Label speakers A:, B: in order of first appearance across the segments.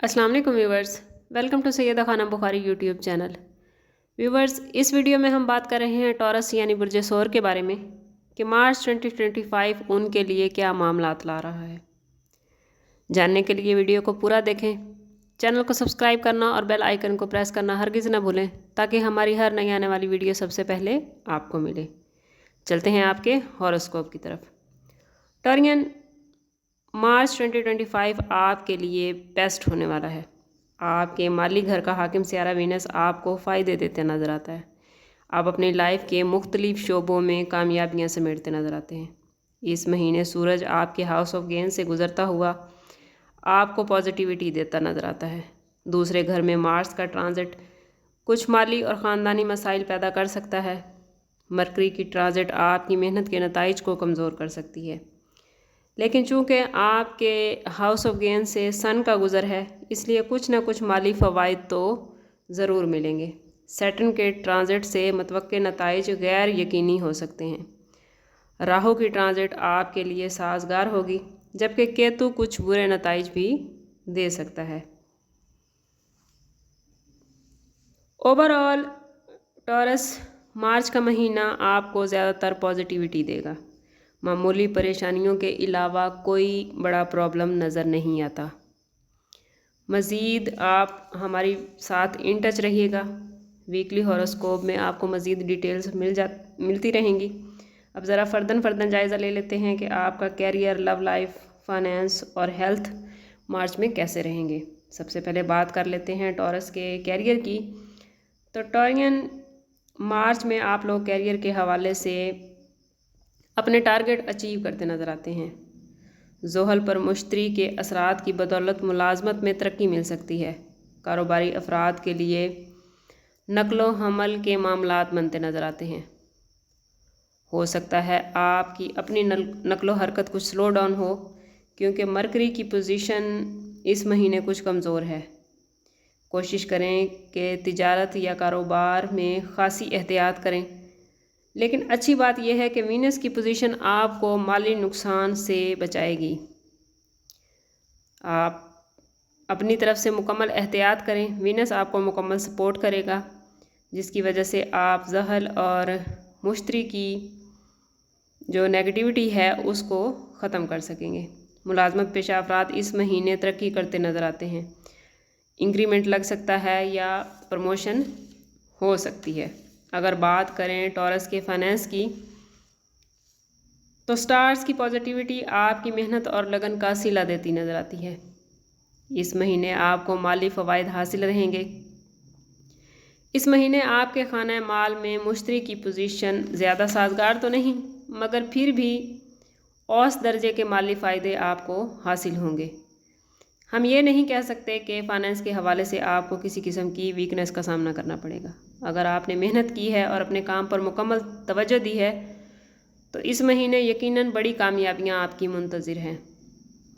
A: अस्सलाम वालेकुम viewers, welcome to Syeda खाना बुखारी यूट्यूब चैनल। व्यूवर्स, इस वीडियो में हम बात कर रहे हैं टॉरस यानी बुर्ज सौर के बारे में कि मार्च 2025 उनके लिए क्या मामलात ला रहा है। जानने के लिए वीडियो को पूरा देखें, चैनल को सब्सक्राइब करना और बेल आइकन को प्रेस करना हरगिज़ न भूलें ताकि हमारी हर नई आने वाली वीडियो सबसे पहले आपको मिले। चलते हैं आपके हॉरोस्कोप की तरफ। टॉरियन, मार्च 2025 आपके लिए बेस्ट होने वाला है। आपके माली घर का हाकिम सियारा वीनस आपको फ़ायदे देते नज़र आता है। आप अपनी लाइफ के मुख्तलिफ शोबों में कामयाबियाँ समेटते नज़र आते हैं। इस महीने सूरज आपके हाउस ऑफ गेन से गुजरता हुआ आपको पॉजिटिविटी देता नज़र आता है। दूसरे घर में मार्स का ट्रांजिट कुछ माली और ख़ानदानी मसाइल पैदा कर सकता है। मरकरी की ट्रांजिट आपकी मेहनत के नताइज को कमज़ोर कर सकती है, लेकिन चूँकि आपके हाउस ऑफ गेन से सन का गुज़र है, इसलिए कुछ ना कुछ माली फ़वाइद तो ज़रूर मिलेंगे। सैटर्न के ट्रांजिट से मुतवक्के नताइज गैर यकीनी हो सकते हैं। राहु की ट्रांजिट आपके लिए साजगार होगी, जबकि केतु कुछ बुरे नताइज भी दे सकता है। ओवरऑल टॉरस, मार्च का महीना आपको ज़्यादातर पॉजिटिविटी देगा। मामूली परेशानियों के अलावा कोई बड़ा प्रॉब्लम नज़र नहीं आता। मज़ीद आप हमारी साथ इन टच रहिएगा। वीकली हॉरोस्कोप में आपको मज़ीद डिटेल्स मिलती रहेंगी। अब ज़रा फ़र्दन जायज़ा ले लेते हैं कि आपका कैरियर, लव लाइफ, फाइनेंस और हेल्थ मार्च में कैसे रहेंगे। सबसे पहले बात कर लेते हैं टॉरस के कैरियर की। तो टॉरियन, मार्च में आप लोग कैरियर के हवाले से अपने टारगेट अचीव करते नज़र आते हैं। ज़ोहल पर मुश्तरी के असरात की बदौलत मुलाजमत में तरक्की मिल सकती है। कारोबारी अफराद के लिए नकलो हमल के मामलात बनते नज़र आते हैं। हो सकता है आपकी अपनी नकलो हरकत कुछ स्लो डाउन हो, क्योंकि मरकरी की पोजीशन इस महीने कुछ कमज़ोर है। कोशिश करें कि तिजारत या कारोबार में ख़ासी एहतियात करें, लेकिन अच्छी बात यह है कि वीनस की पोजीशन आपको माली नुकसान से बचाएगी। आप अपनी तरफ से मुकम्मल एहतियात करें। वीनस आपको मुकम्मल सपोर्ट करेगा, जिसकी वजह से आप ज़हल और मुश्तरी की जो नेगेटिविटी है उसको ख़त्म कर सकेंगे। मुलाजमत पेशा अफराद इस महीने तरक्की करते नज़र आते हैं। इंक्रीमेंट लग सकता है या प्रमोशन हो सकती है। अगर बात करें टॉरस के फाइनेंस की, तो स्टार्स की पॉजिटिविटी आपकी मेहनत और लगन का सिला देती नज़र आती है। इस महीने आपको माली फ़वाइद हासिल रहेंगे। इस महीने आपके खाना माल में मुश्तरी की पोजीशन ज़्यादा साजगार तो नहीं, मगर फिर भी औस दर्जे के माली फ़ायदे आपको हासिल होंगे। हम ये नहीं कह सकते कि फ़ाइनेंस के हवाले से आपको किसी किस्म की वीकनेस का सामना करना पड़ेगा। अगर आपने मेहनत की है और अपने काम पर मुकम्मल तवज्जो दी है, तो इस महीने यकीनन बड़ी कामयाबियां आपकी मुंतज़िर हैं।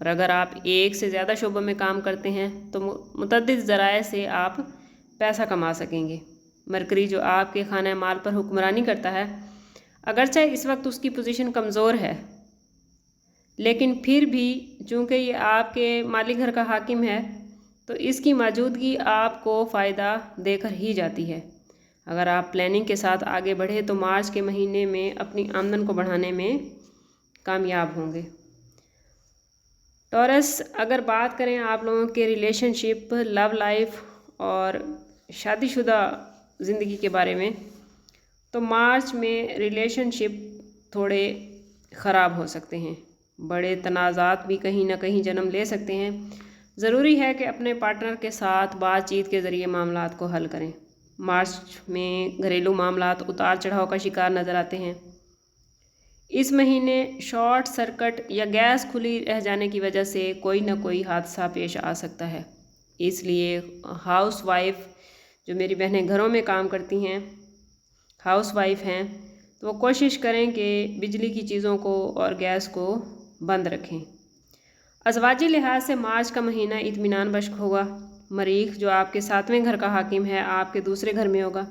A: और अगर आप एक से ज़्यादा शोबों में काम करते हैं तो मुतअद्दिद ज़राए से आप पैसा कमा सकेंगे। मरकरी जो आपके खाना माल पर हुक्मरानी करता है, अगरचे इस वक्त उसकी पोजीशन कमज़ोर है, लेकिन फिर भी चूँकि ये आपके माली घर का हाकिम है, तो इसकी मौजूदगी आपको फ़ायदा देकर ही जाती है। अगर आप प्लानिंग के साथ आगे बढ़े तो मार्च के महीने में अपनी आमदन को बढ़ाने में कामयाब होंगे। टॉरस, अगर बात करें आप लोगों के रिलेशनशिप, लव लाइफ और शादीशुदा ज़िंदगी के बारे में, तो मार्च में रिलेशनशिप थोड़े ख़राब हो सकते हैं। बड़े तनाज़ात भी कहीं ना कहीं जन्म ले सकते हैं। ज़रूरी है कि अपने पार्टनर के साथ बातचीत के ज़रिए मामलात को हल करें। मार्च में घरेलू मामलात उतार चढ़ाव का शिकार नज़र आते हैं। इस महीने शॉर्ट सर्किट या गैस खुली रह जाने की वजह से कोई ना कोई हादसा पेश आ सकता है। इसलिए हाउस वाइफ, जो मेरी बहनें घरों में काम करती हैं, हाउस वाइफ हैं, तो वो कोशिश करें कि बिजली की चीज़ों को और गैस को बंद रखें। अज़वाजी लिहाज से मार्च का महीना इत्मीनान बख्श होगा। मरीख जो आपके 7वें घर का हाकिम है, आपके दूसरे घर में होगा।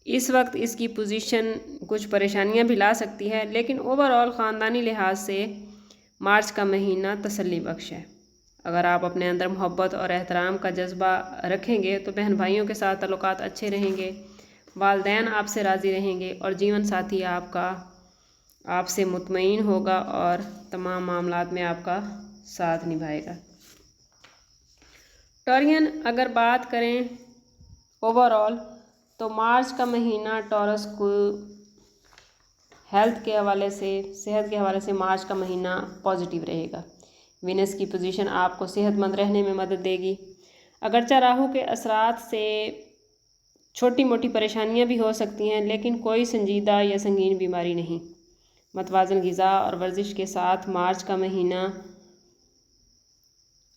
A: इस वक्त इसकी पोजीशन कुछ परेशानियां भी ला सकती है, लेकिन ओवरऑल ख़ानदानी लिहाज से मार्च का महीना तसल्ली बख्श है। अगर आप अपने अंदर मोहब्बत और एहतराम का जज्बा रखेंगे तो बहन भाइयों के साथ ताल्लुकात अच्छे रहेंगे, वालिदैन आपसे राज़ी रहेंगे और जीवन साथी आपका आपसे मुतमईन होगा और तमाम मामलात में आपका साथ निभाएगा। टॉरियन, अगर बात करें ओवरऑल तो मार्च का महीना टॉरस को हेल्थ के हवाले से, सेहत के हवाले से मार्च का महीना पॉजिटिव रहेगा। वीनस की पोजीशन आपको सेहतमंद रहने में मदद देगी। अगरचे राहु के असरात से छोटी मोटी परेशानियां भी हो सकती हैं, लेकिन कोई संजीदा या संगीन बीमारी नहीं। मतवाज़न ग़िज़ा और वर्जिश के साथ मार्च का महीना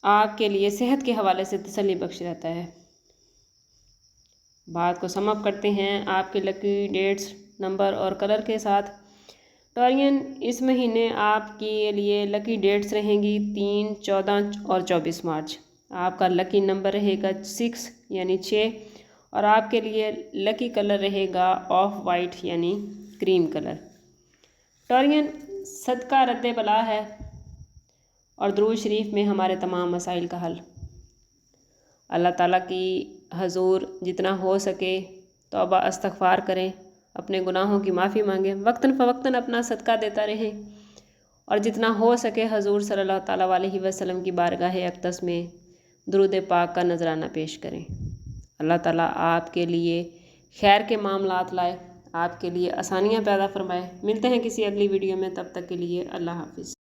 A: आपके लिए सेहत के हवाले से तसल्ली बख्श रहता है। बात को सम अप करते हैं आपके लकी डेट्स, नंबर और कलर के साथ। टॉरियन, इस महीने आपके लिए लकी डेट्स रहेंगी 3, 14 और 24 मार्च। आपका लकी नंबर रहेगा 6 यानी 6 और आपके लिए लकी कलर रहेगा ऑफ वाइट यानी क्रीम कलर। टॉरियन, सदका रद्द बला है और दुरूद शरीफ में हमारे तमाम मसाइल का हल। अल्लाह ताला की हजूर जितना हो सके तौबा इस्तग़फ़ार करें, अपने गुनाहों की माफ़ी मांगें, वक्तन फ़वक्तन अपना सदका देता रहें और जितना हो सके हजूर सल्लल्लाहु ताला अलैहि वसल्लम की बारगाह अक़दस में दुरूद पाक का नजराना पेश करें। अल्लाह ताला आपके लिए खैर के मामलात लाए, आपके लिए आसानियाँ पैदा फरमाए। मिलते हैं किसी अगली वीडियो में, तब तक के लिए अल्लाह हाफ़िज़।